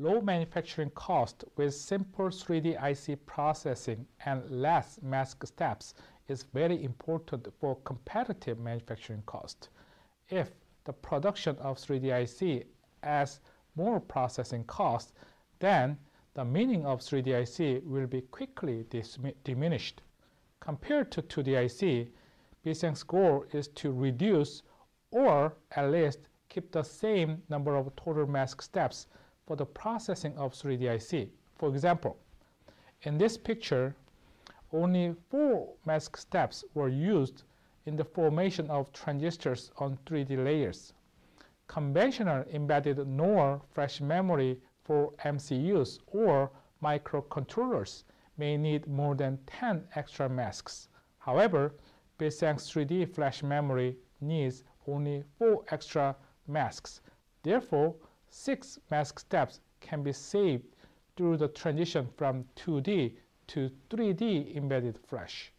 Low manufacturing cost with simple 3D IC processing and less mask steps is very important for competitive manufacturing cost. If the production of 3D IC has more processing cost, then the meaning of 3D IC will be quickly diminished. Compared to 2D IC, BCN's goal is to reduce or at least keep the same number of total mask steps for the processing of 3D IC. For example, in this picture, only 4 mask steps were used in the formation of transistors on 3D layers. Conventional embedded NOR flash memory for MCUs or microcontrollers may need more than 10 extra masks. However, BCN's 3D flash memory needs only 4 extra masks. Therefore, 6 mask steps can be saved through the transition from 2D to 3D embedded flash.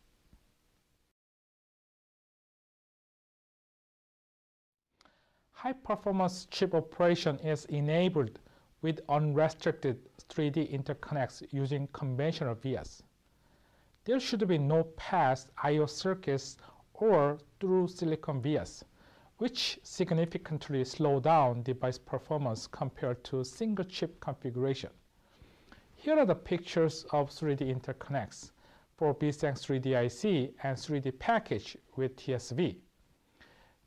High-performance chip operation is enabled with unrestricted 3D interconnects using conventional vias. There should be no pass I/O circuits or through silicon vias, which significantly slow down device performance compared to single chip configuration. Here are the pictures of 3D interconnects for BCN's 3D IC and 3D package with TSV.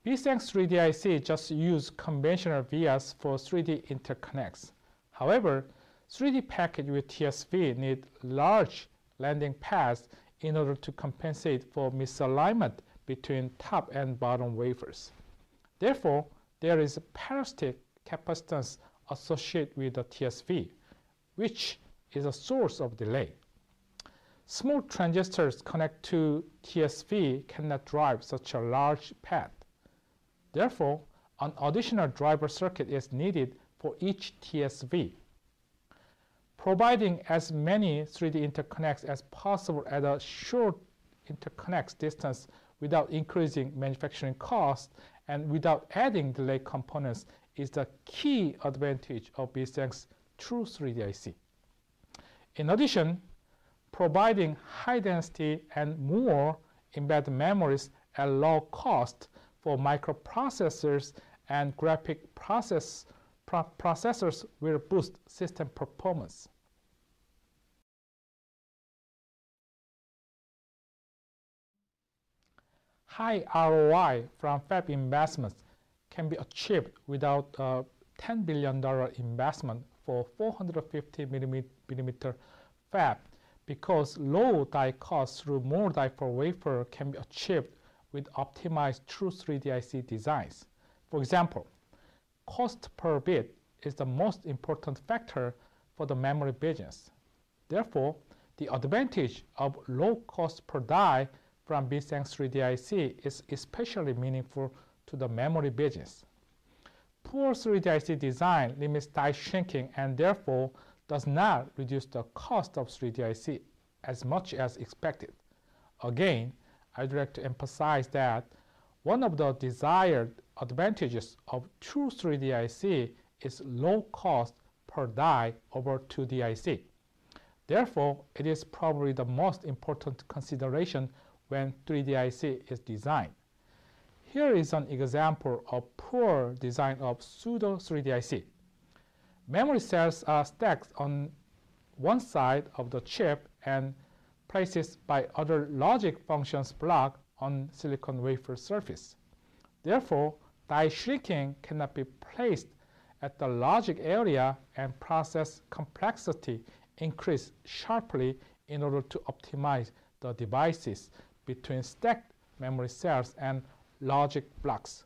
BCN's 3D IC just use conventional vias for 3D interconnects. However, 3D package with TSV need large landing pads in order to compensate for misalignment between top and bottom wafers. Therefore, there is a parasitic capacitance associated with the TSV, which is a source of delay. Small transistors connected to TSV cannot drive such a large pad. Therefore, an additional driver circuit is needed for each TSV. Providing as many 3D interconnects as possible at a short interconnect distance without increasing manufacturing costs and without adding delay components is the key advantage of BCN's true 3D IC. In addition, providing high density and more embedded memories at low cost for microprocessors and graphic processors will boost system performance. High ROI from fab investments can be achieved without a $10 billion investment for 450 millimeter fab because low die cost through more die per wafer can be achieved with optimized true 3D IC designs. For example, cost per bit is the most important factor for the memory business. Therefore, the advantage of low cost per die from BCN's 3D IC is especially meaningful to the memory business. Poor 3D IC design limits die shrinking and therefore does not reduce the cost of 3D IC as much as expected. Again, I'd like to emphasize that one of the desired advantages of true 3D IC is low cost per die over 2D IC. Therefore, it is probably the most important consideration when 3D IC is designed. Here is an example of poor design of pseudo 3D IC. Memory cells are stacked on one side of the chip and places by other logic functions block on silicon wafer surface. Therefore, die shrinking cannot be placed at the logic area and process complexity increase sharply in order to optimize the devices between stacked memory cells and logic blocks.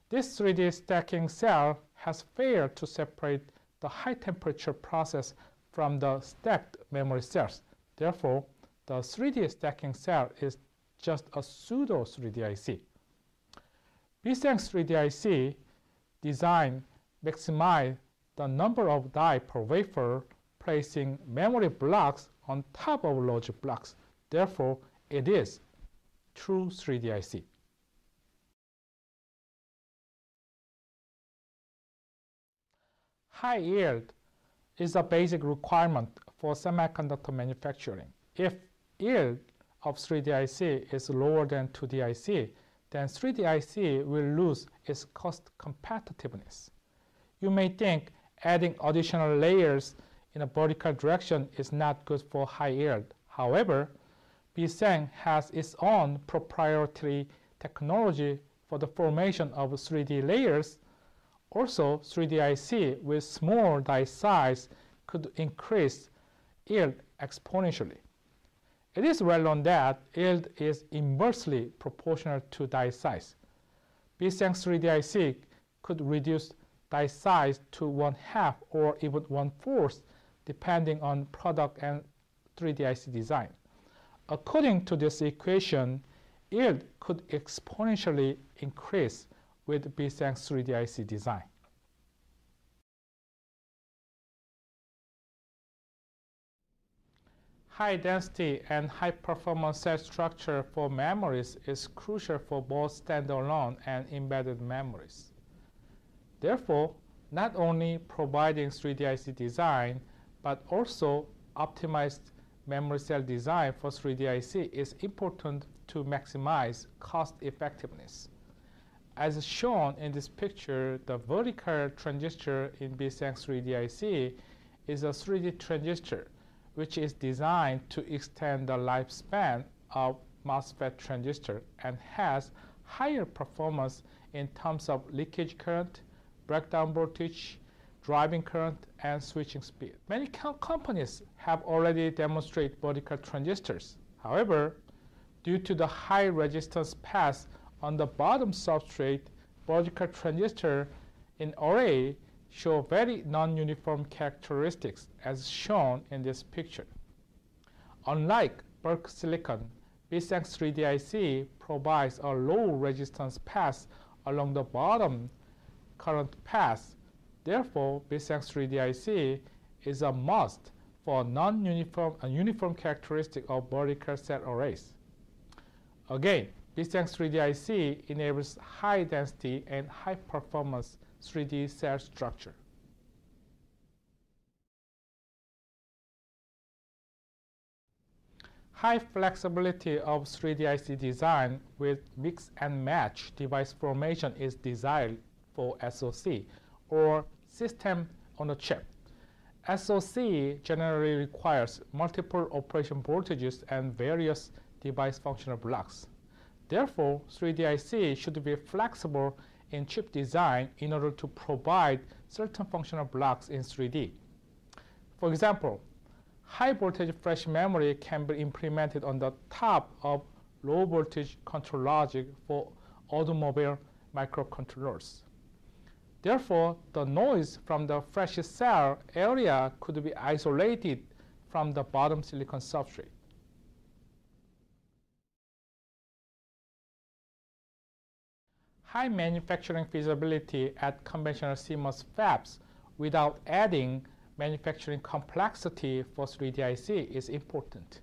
This 3D stacking cell has failed to separate the high temperature process from the stacked memory cells. Therefore, the 3D stacking cell is just a pseudo 3D IC. BCN's 3D IC design maximizes the number of die per wafer, placing memory blocks on top of logic blocks. Therefore, it is true 3D IC. High yield is a basic requirement for semiconductor manufacturing. If yield of 3D IC is lower than 2D IC, then 3D IC will lose its cost competitiveness. You may think adding additional layers in a vertical direction is not good for high yield. However, BSENG has its own proprietary technology for the formation of 3D layers. Also, 3D IC with small die size could increase yield exponentially. It is well known that yield is inversely proportional to die size. BSENG 3D IC could reduce die size to 1/2 or even 1/4 depending on product and 3D IC design. According to this equation, yield could exponentially increase with BSENG 3D IC design. High density and high performance cell structure for memories is crucial for both standalone and embedded memories. Therefore, not only providing 3D IC design, but also optimized memory cell design for 3D IC is important to maximize cost effectiveness. As shown in this picture, the vertical transistor in BSENG 3D IC is a 3D transistor which is designed to extend the lifespan of MOSFET transistor and has higher performance in terms of leakage current, breakdown voltage, driving current, and switching speed. Many companies have already demonstrated vertical transistors. However, due to the high resistance path on the bottom substrate, vertical transistor in array show very non-uniform characteristics as shown in this picture. Unlike bulk silicon, BSENG 3D IC provides a low resistance path along the bottom current path. Therefore, BSENG 3D IC is a must for non-uniform and uniform characteristic of vertical cell arrays. Again, BSENG 3D IC enables high density and high performance 3D cell structure. High flexibility of 3D IC design with mix and match device formation is desired for SoC, or system on a chip. SoC generally requires multiple operation voltages and various device functional blocks. Therefore, 3D IC should be flexible in chip design in order to provide certain functional blocks in 3D. For example, high voltage flash memory can be implemented on the top of low voltage control logic for automobile microcontrollers. Therefore, the noise from the flash cell area could be isolated from the bottom silicon substrate. High manufacturing feasibility at conventional CMOS fabs without adding manufacturing complexity for 3D IC is important.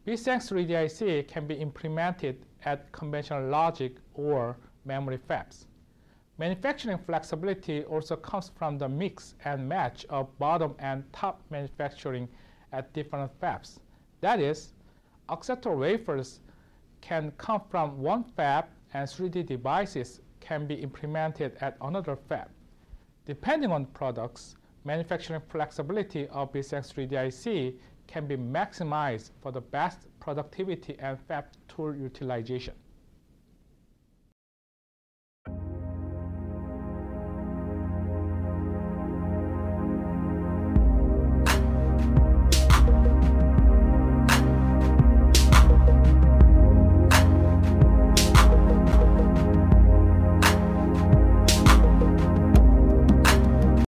BSENG 3D IC can be implemented at conventional logic or memory fabs. Manufacturing flexibility also comes from the mix and match of bottom and top manufacturing at different fabs. That is, acceptor wafers can come from one fab and 3D devices can be implemented at another fab. Depending on products, manufacturing flexibility of BSENG 3D IC can be maximized for the best productivity and fab tool utilization.